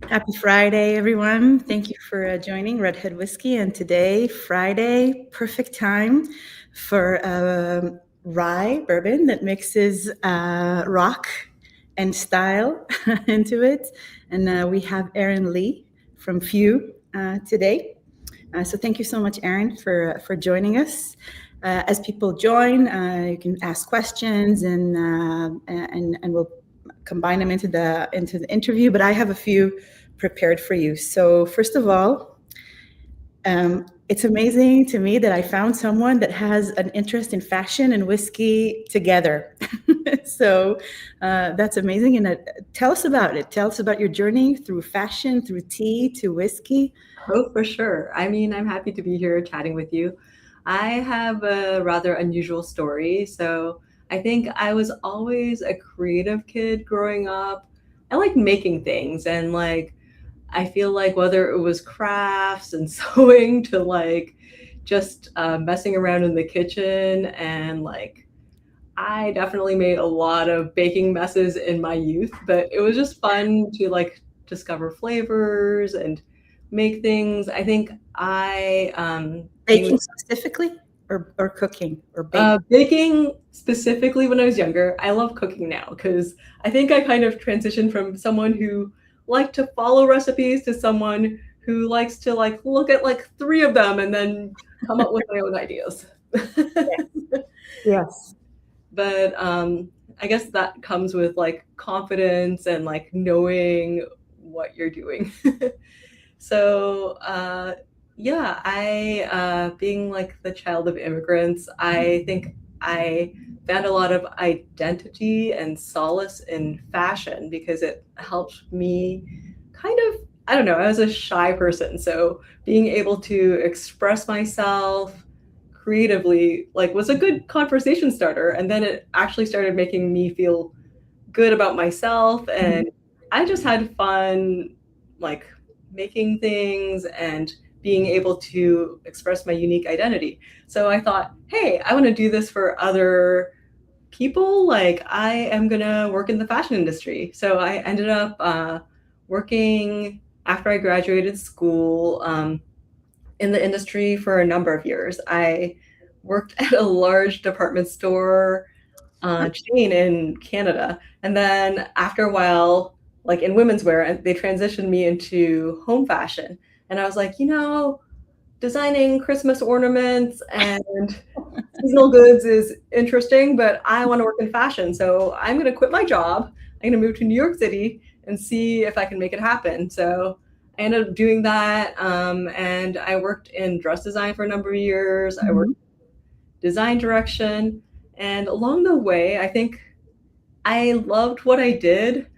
Happy Friday, everyone. Thank you for joining Redhead Whiskey. And today, Friday, perfect time for rye bourbon that mixes rock and style into it. And we have Erin Lee from Few today. So thank you so much, Erin, for joining us. As people join, you can ask questions and we'll combine them into the interview. But I have a few prepared for you. So first of all, it's amazing to me that I found someone that has an interest in fashion and whiskey together. So that's amazing. And tell us about it. Tell us about your journey through fashion, through tea to whiskey. Oh, for sure. I mean, I'm happy to be here chatting with you. I have a rather unusual story. So I think I was always a creative kid growing up. I like making things and I feel like whether it was crafts and sewing to just messing around in the kitchen and I definitely made a lot of baking messes in my youth, but it was just fun to discover flavors and make things. I think I being Baking specifically, or cooking, or baking? baking specifically when I was younger. I love cooking now because I think I kind of transitioned from someone who liked to follow recipes to someone who likes to look at three of them and then come up with my own ideas. Yes. But I guess that comes with confidence and knowing what you're doing. So yeah, I being the child of immigrants, I think I found a lot of identity and solace in fashion because it helped me kind of, I don't know, I was a shy person, so being able to express myself creatively was a good conversation starter, and then it actually started making me feel good about myself, and I just had fun like making things and being able to express my unique identity. So I thought, hey, I want to do this for other people. Like, I am going to work in the fashion industry. So I ended up working after I graduated school in the industry for a number of years. I worked at a large department store chain in Canada. And then after a while, like in women's wear, they transitioned me into home fashion. And I was like, designing Christmas ornaments and seasonal goods is interesting, but I want to work in fashion. So I'm going to quit my job. I'm going to move to New York City and see if I can make it happen. So I ended up doing that. And I worked in dress design for a number of years. I worked design direction. And along the way, I think I loved what I did,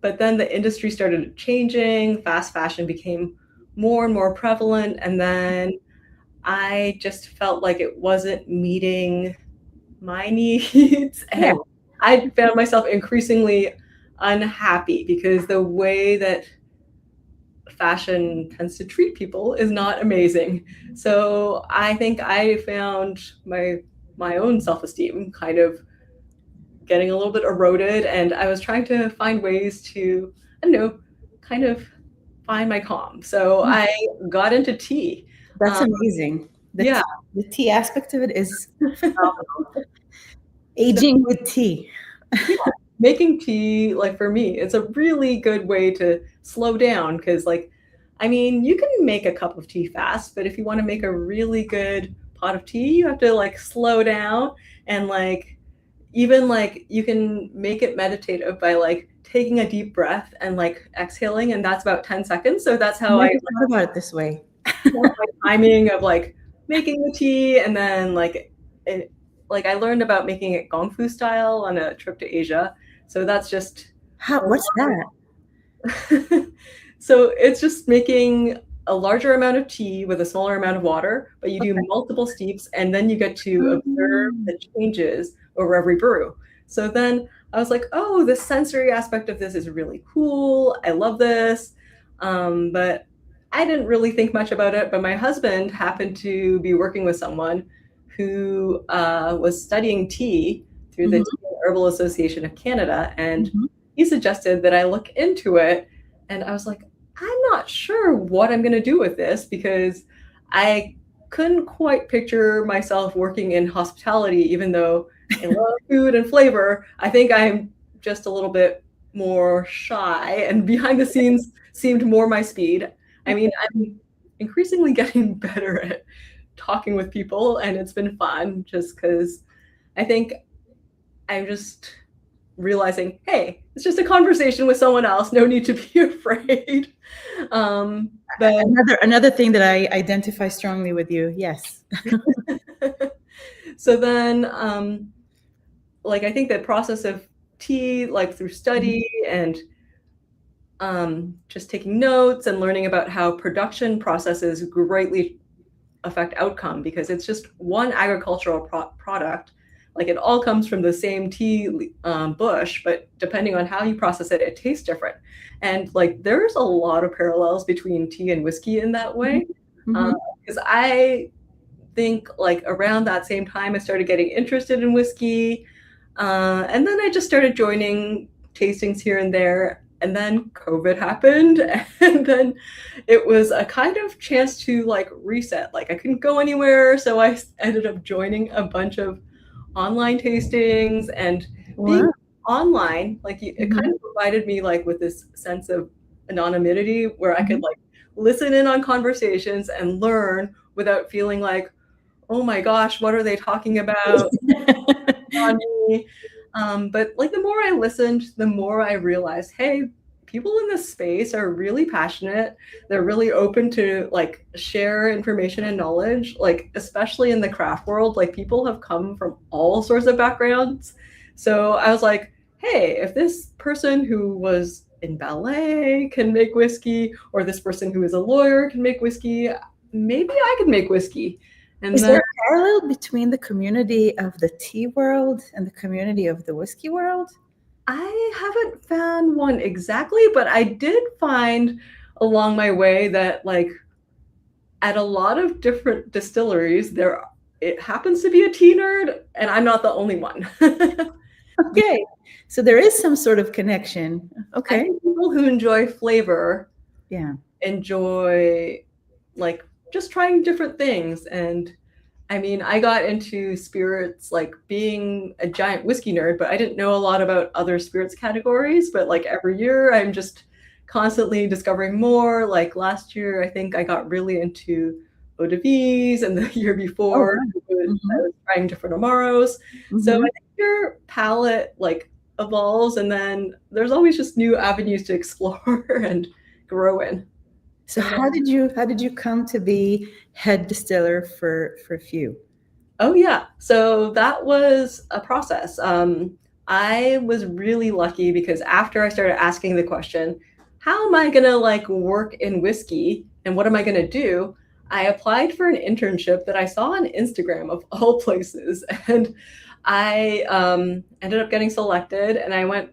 but then the industry started changing. Fast fashion became more and more prevalent. And then I just felt like it wasn't meeting my needs. Yeah. And I found myself increasingly unhappy because the way that fashion tends to treat people is not amazing. So I think I found my own self-esteem kind of getting a little bit eroded, and I was trying to find ways to, I don't know, kind of find my calm. So I got into tea. That's Um, amazing. yeah, The tea aspect of it is phenomenal. Aging with tea. yeah, making tea, for me, it's a really good way to slow down because, I mean, you can make a cup of tea fast, but if you want to make a really good pot of tea, you have to slow down and even you can make it meditative by taking a deep breath and exhaling, and that's about 10 seconds. So that's I how never I thought about it this way. my timing of making the tea, and then it, I learned about making it gong fu style on a trip to Asia. So that's just What's that? so it's just making a larger amount of tea with a smaller amount of water, but you do Okay. multiple steeps and then you get to observe Um, the changes over every brew. So then I was like, oh, the sensory aspect of this is really cool. I love this. But I didn't really think much about it. But my husband happened to be working with someone who was studying tea through the mhm, Tea and Herbal Association of Canada. And mhm. he suggested that I look into it. And I was like, I'm not sure what I'm going to do with this because I couldn't quite picture myself working in hospitality, even though I love food and flavor. I think I'm just a little bit more shy, and behind the scenes seemed more my speed. I mean, I'm increasingly getting better at talking with people, and it's been fun just because I think I'm just realizing, hey, it's just a conversation with someone else. No need to be afraid. But Another thing that I identify strongly with you. Yes. so then, like I think the process of tea, like through Mhm. study and just taking notes and learning about how production processes greatly affect outcome because it's just one agricultural product. Like it all comes from the same tea bush, but depending on how you process it, it tastes different. And like there's a lot of parallels between tea and whiskey in that Mhm. way. Mhm. Because I think like around that same time, I started getting interested in whiskey. And then I just started joining tastings here and there. And then COVID happened. And then it was a kind of chance to like reset. Like I couldn't go anywhere. So I ended up joining a bunch of online tastings and being Wow. online, like it Mhm. kind of provided me like with this sense of anonymity where I could Mhm. like listen in on conversations and learn without feeling like, oh my gosh, what are they talking about on me? But like the more I listened, the more I realized, hey, people in this space are really passionate. They're really open to like share information and knowledge, like especially in the craft world, like people have come from all sorts of backgrounds. So I was like, hey, if this person who was in ballet can make whiskey, or this person who is a lawyer can make whiskey, maybe I could make whiskey. And Is there then a parallel between the community of the tea world and the community of the whiskey world? I haven't found one exactly, but I did find along my way that like at a lot of different distilleries, there it happens to be a tea nerd, and I'm not the only one. Okay. So there is some sort of connection. I Okay. think people who enjoy flavor Yeah. enjoy like just trying different things. And I mean, I got into spirits like being a giant whiskey nerd, but I didn't know a lot about other spirits categories. But like every year, I'm just constantly discovering more. Like last year, I think I got really into eau de vies, and the year Oh, before, wow. I Mhm. was trying different amaros. So I Mhm. think your palate like evolves, and then there's always just new avenues to explore and grow in. So And how did you come to be head distiller for Few? oh yeah, so that was a process. I was really lucky because after I started asking the question, how am I gonna like work in whiskey and what am I gonna do? I applied for an internship that I saw on Instagram of all places, and I ended up getting selected. And I went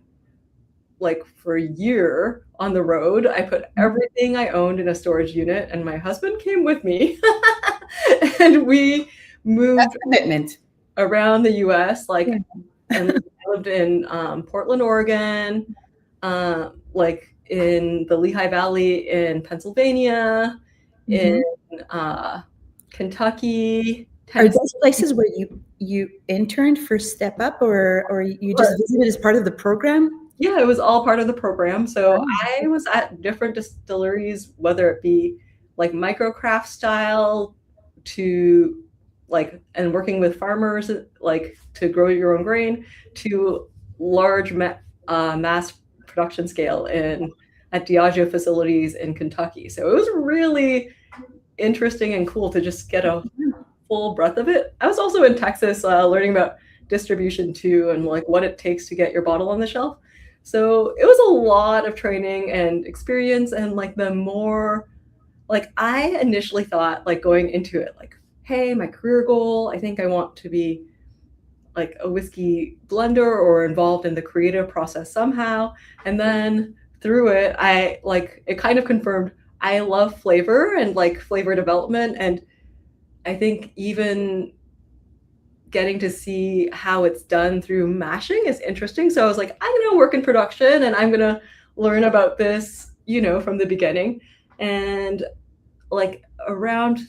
like for a year on the road. I put everything I owned in a storage unit, and my husband came with me, and we That's moved commitment. around the US, Yeah. like, and I lived in Portland, Oregon, like in the Lehigh Valley in Pennsylvania, in Mhm. uh, Kentucky, Are Tennessee. those places where you interned for Step Up, or you just visited as part of the program? Yeah, it was all part of the program. So Wow. I was at different distilleries, whether it be like microcraft style to like, and working with farmers, like to grow your own grain, to large mass production scale in at Diageo facilities in Kentucky. So it was really interesting and cool to just get a full breadth of it. I was also in Texas learning about distribution too and like what it takes to get your bottle on the shelf. So it was a lot of training and experience. And like the more, like I initially thought, like going into it, like, hey, my career goal, I think I want to be like a whiskey blender or involved in the creative process somehow. And then through it, I like it kind of confirmed I love flavor and like flavor development. And I think even getting to see how it's done through mashing is interesting. So I was like, I'm gonna work in production and I'm gonna learn about this from the beginning. And like around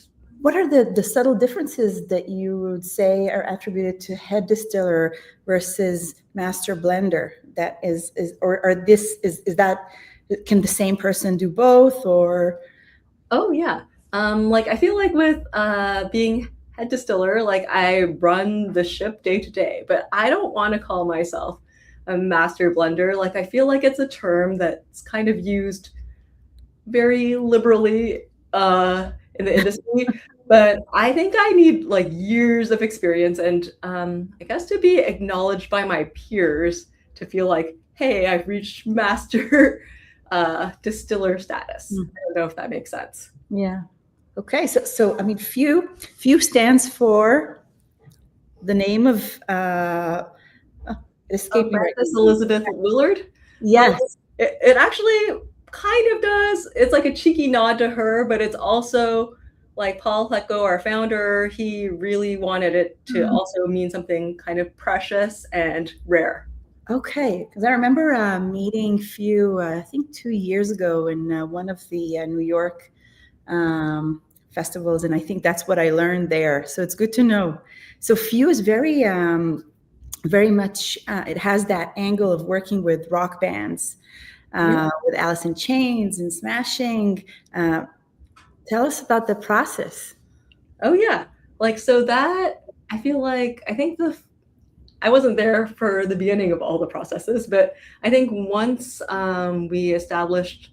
What are the subtle differences that you would say are attributed to head distiller versus master blender? That is or this is that can the same person do both or? Oh yeah. Like I feel like with being head distiller, like I run the ship day to day, but I don't want to call myself a master blender. Like I feel like it's a term that's kind of used very liberally in the industry. But I think I need like years of experience and I guess to be acknowledged by my peers to feel like, hey, I've reached master distiller status. I don't know if that makes sense. Yeah. Okay. So I mean, few stands for the name of escaping right Frances Elizabeth Willard. Yes. It actually kind of does. It's like a cheeky nod to her, but it's also like Paul Hlecko, our founder, he really wanted it to also mean something kind of precious and rare. Okay, because I remember meeting few, I think 2 years ago in one of the New York festivals, and I think that's what I learned there. So it's good to know. So few is very much, it has that angle of working with rock bands, with Alice in Chains and Smashing. Tell us about the process. Oh yeah. Like so that I feel like I wasn't there for the beginning of all the processes, but I think once we established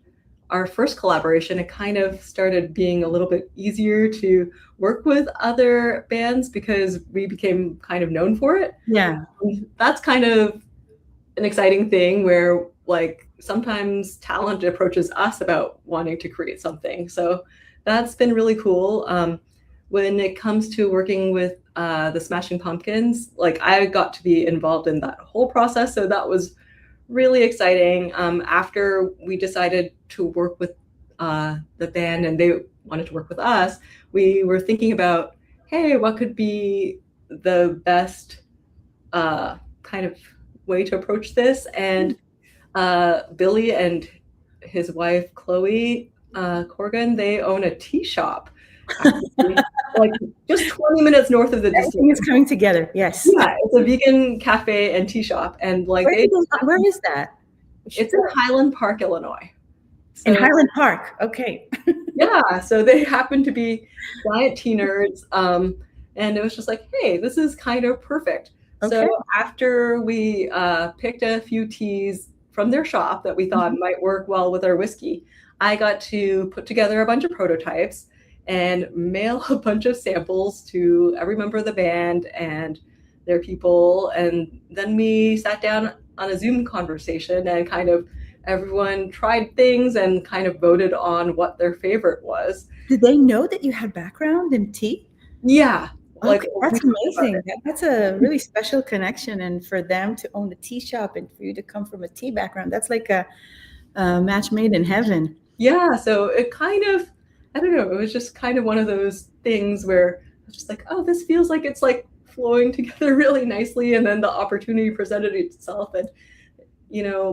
our first collaboration, it kind of started being a little bit easier to work with other bands because we became kind of known for it. Yeah. And that's kind of an exciting thing where like sometimes talent approaches us about wanting to create something. So that's been really cool. When it comes to working with the Smashing Pumpkins, like I got to be involved in that whole process. So that was really exciting. After we decided to work with the band and they wanted to work with us, we were thinking about, hey, what could be the best kind of way to approach this? And Billy and his wife, Chloe Corgan, they own a tea shop. Actually, like just 20 minutes north of the distillery. Everything is coming together. Yes. Yeah, it's a vegan cafe and tea shop, and like where is that? It's in Highland Park, Illinois. So, in Highland Park. Okay. Yeah, so they happen to be giant tea nerds, and it was just like, hey, this is kind of perfect. Okay. So after we picked a few teas from their shop that we thought might work well with our whiskey, I got to put together a bunch of prototypes and mail a bunch of samples to every member of the band and their people. And then we sat down on a Zoom conversation and kind of everyone tried things and kind of voted on what their favorite was. Did they know that you had background in tea? Yeah. Like, that's amazing. That's a really special connection. And for them to own a tea shop and for you to come from a tea background, that's like a match made in heaven. Yeah. So it kind of, I don't know, it was just kind of one of those things where I was just like, oh, this feels like it's like flowing together really nicely. And then the opportunity presented itself. And,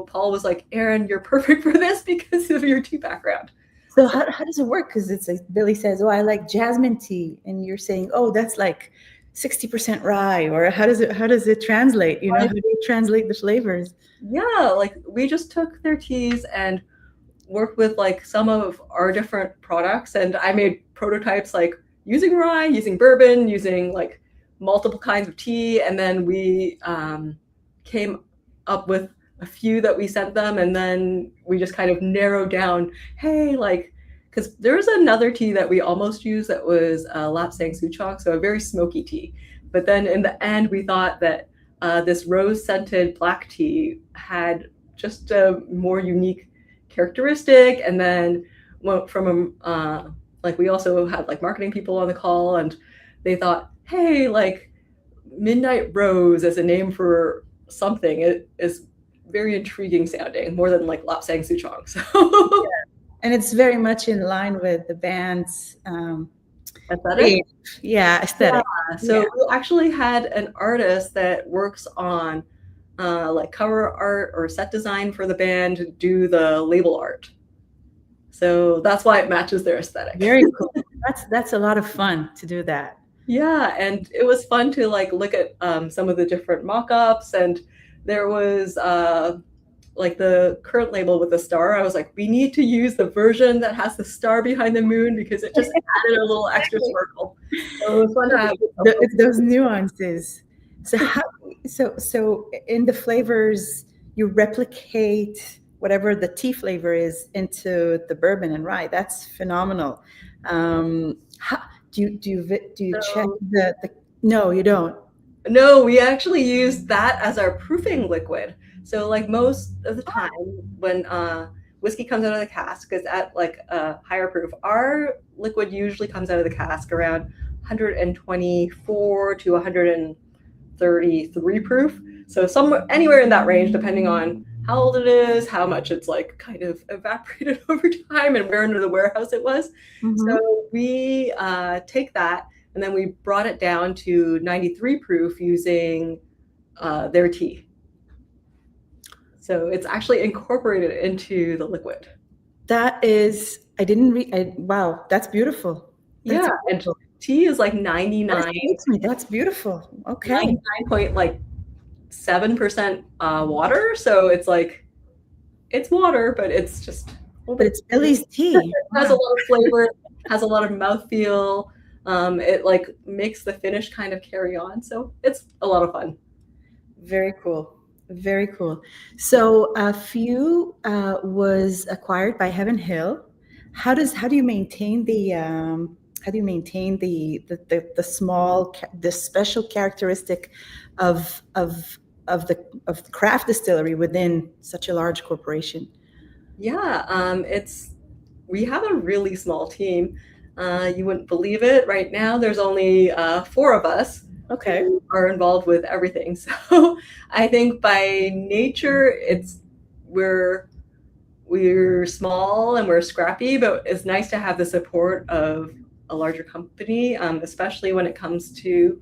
Paul was like, Erin, you're perfect for this because of your tea background. So how does it work? Because it's like Billy says, oh, I like jasmine tea. And you're saying, oh, that's like 60% rye. Or how does it translate? How do you translate the flavors? Yeah, like we just took their teas and worked with like some of our different products. And I made prototypes like using rye, using bourbon, using like multiple kinds of tea. And then we came up with a few that we sent them. And then we just kind of narrowed down, hey, like, because there was another tea that we almost used that was Lapsang Souchong, so a very smoky tea. But then in the end, we thought that this rose-scented black tea had just a more unique characteristic. And then from like we also had like marketing people on the call, and they thought, hey, like Midnight Rose as a name for something, it is very intriguing sounding, more than like Lapsang Souchong. So yeah. And it's very much in line with the band's aesthetic. Yeah, aesthetic. Yeah. So we actually had an artist that works on like cover art or set design for the band do the label art. So that's why it matches their aesthetic. Very cool. That's a lot of fun to do that. Yeah, and it was fun to like look at some of the different mock-ups, and there was like the current label with the star. I was like, we need to use the version that has the star behind the moon because it just added a little extra sparkle. So it was fun to have Those nuances. So in the flavors, you replicate whatever the tea flavor is into the bourbon and rye. That's phenomenal. How, do you check so, the? No, you don't. no, we actually used that as our proofing liquid. So like most of the time when whiskey comes out of the cask is at like a higher proof, our liquid usually comes out of the cask around 124 to 133 proof. So somewhere anywhere in that range, depending on how old it is, how much it's like kind of evaporated over time, and where into the warehouse it was. So we take that and then we brought it down to 93 proof using their tea. So it's actually incorporated into the liquid. That is, I didn't read. Wow, that's beautiful. That's Yeah, beautiful. and tea is like 99, That's beautiful. Okay. 99.7% water. So it's like, it's water, but it's just, But it's Billy's tea. it has a lot of flavor, has a lot of mouthfeel. It like makes the finish kind of carry on. So it's a lot of fun. Very cool. Very cool. So Few was acquired by Heaven Hill. How do you maintain the small the special characteristic of the craft distillery within such a large corporation? Yeah, we have a really small team. You wouldn't believe it. Right now, there's only 4 of us. Okay. Who are involved with everything. So I think by nature, we're small and we're scrappy, but it's nice to have the support of a larger company, especially when it comes to,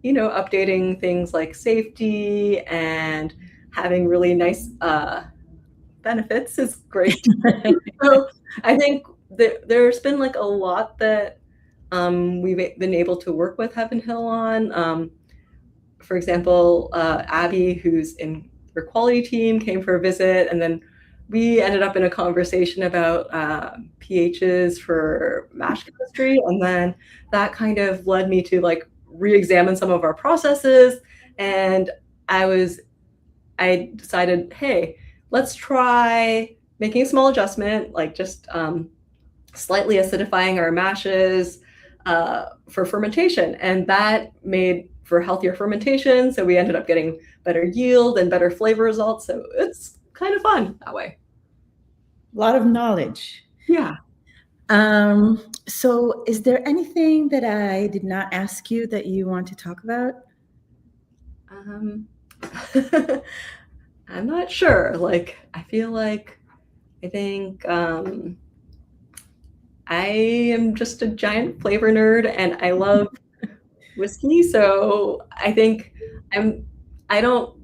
updating things like safety and having really nice benefits is great. So I think there's been like a lot that we've been able to work with Heaven Hill on. For example, Abby, who's in their quality team, came for a visit, and then we ended up in a conversation about pHs for mash chemistry, and then that kind of led me to like re-examine some of our processes, and I decided, hey, let's try making a small adjustment, like just slightly acidifying our mashes for fermentation, and that made for healthier fermentation. So we ended up getting better yield and better flavor results. So it's kind of fun that way. A lot of knowledge. Yeah. So is there anything that I did not ask you that you want to talk about? I'm not sure. Like, I feel like I think I am just a giant flavor nerd and I love whiskey. So I think I don't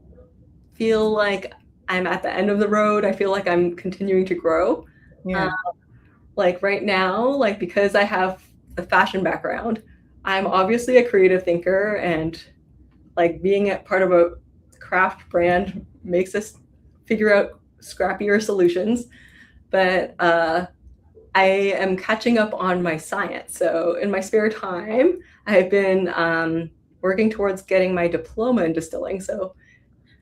feel like I'm at the end of the road. I feel like I'm continuing to grow. Yeah. Like right now, like because I have a fashion background, I'm obviously a creative thinker, and like being a part of a craft brand makes us figure out scrappier solutions. But I am catching up on my science. So in my spare time, I've been working towards getting my diploma in distilling. So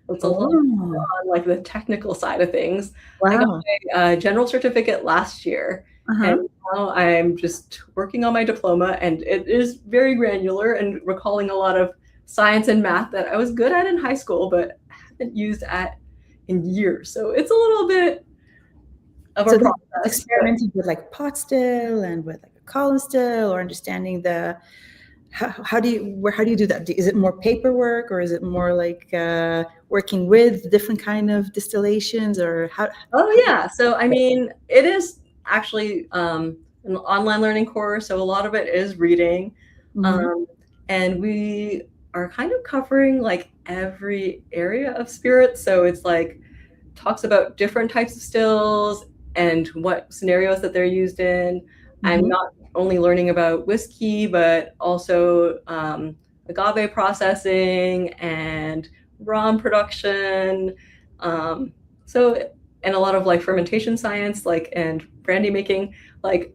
it's a little on like the technical side of things. Wow. I got my general certificate last year, and now I'm just working on my diploma, and it is very granular and recalling a lot of science and math that I was good at in high school, but haven't used in years. So it's a little bit of a process. Experimenting with like pot still and with like a column still, or understanding the how do you do that? Is it more paperwork, or is it more like working with different kind of distillations, or how? Oh yeah, so I mean, it is actually an online learning course, so a lot of it is reading, and we are kind of covering like every area of spirits. So it's like talks about different types of stills, and what scenarios that they're used in. I'm Mhm. not only learning about whiskey, but also agave processing and rum production. So, and a lot of like fermentation science, like, and brandy making. Like,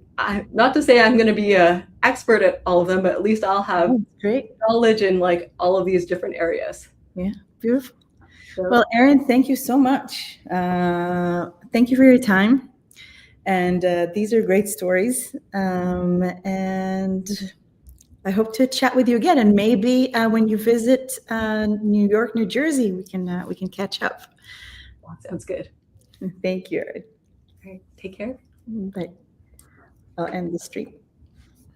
not to say I'm going to be a expert at all of them, but at least I'll have Oh, great. knowledge in like all of these different areas. Yeah, beautiful. So, Well, Erin, thank you so much. Thank you for your time. And these are great stories. And I hope to chat with you again. And maybe when you visit New York, New Jersey, we can catch up. that sounds good. Thank you, Erin. All right, take care. Bye. I'll end the stream.